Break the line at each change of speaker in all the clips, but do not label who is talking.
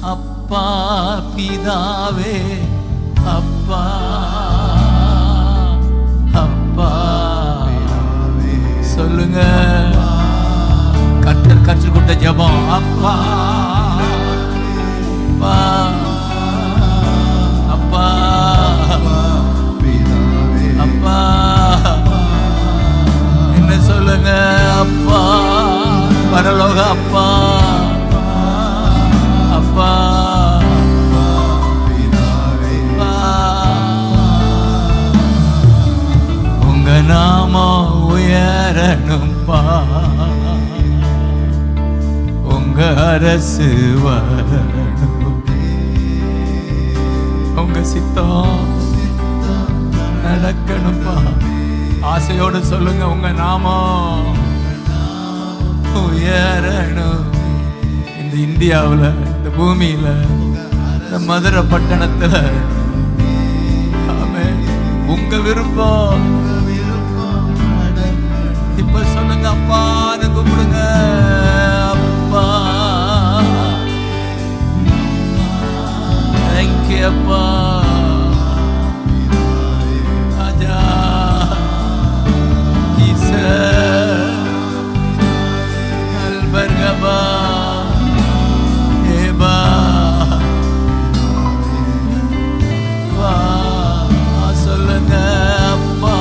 அப்பா பிதாவே அப்பா அப்பா சொல்லுங்க. கர்த்தர் கற்றுக் கொடுத்த ஜெபம் அப்பா அப்பா அப்பா அப்பா. என்ன சொல்லுங்க? அப்பா பரலோக அப்பா அப்பா உங்க நாமம் உயரணும்பா, உங்க அரசு வரணும், உங்க சித்தம் நடக்கணும்பா. ஆசையோடு சொல்லுங்க, உங்க நாமம் உயரணும். இந்த இந்தியாவில், இந்த பூமியில, இந்த மதுரை பட்டணத்துல உங்க விருப்பம். இப்ப சொல்லுங்க, அப்பான்னு கூப்பிடுங்க. அப்பா தேங்க்யூ அப்பா. ராஜா அல்பர்கபா ஏபா வா சொல்லுங்க அப்பா.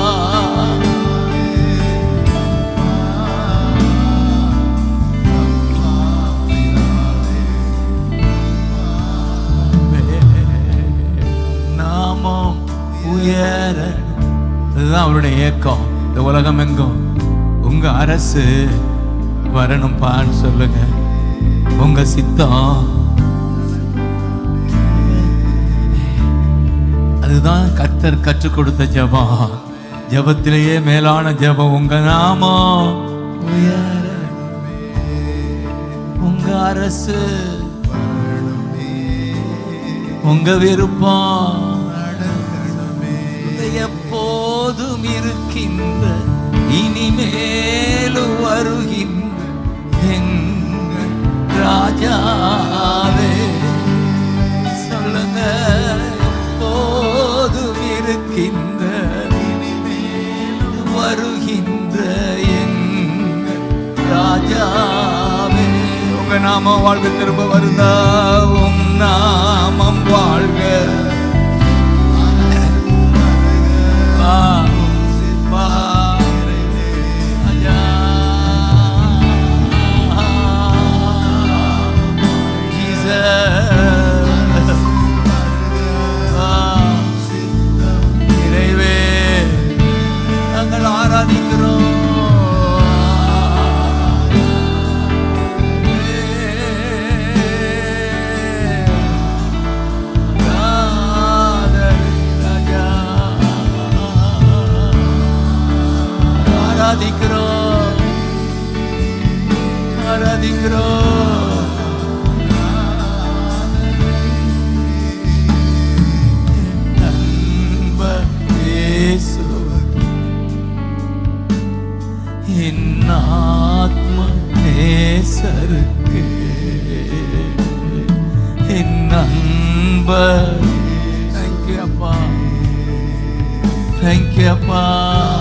நாமம் உயர, இதுதான் அவருடைய ஏக்கம். இந்த உலகம் எங்கும் உங்க அரசு வரணும்பான்னு சொல்லுங்க. உங்க சித்தம், அதுதான் கர்த்தர் கற்றுக் கொடுத்த ஜெபம். ஜெபத்திலேயே மேலான ஜெபம். உங்க நாமம் உயரணுமே, உங்க அரசு, உங்க விருப்பம் எப்போதும் இருக்கின்ற, இனிமேலும் வருகின்ற எங்கள் ராஜாவே சொல்லுங்க. எப்போதும் இருக்கின்ற, இனிமேலும் வருகின்ற எங்கள் ராஜாவே. உங்க நாமம் வாழ்க திரும்ப வருதா? உம் நாமம் வாழ்க. Thank you, Appa.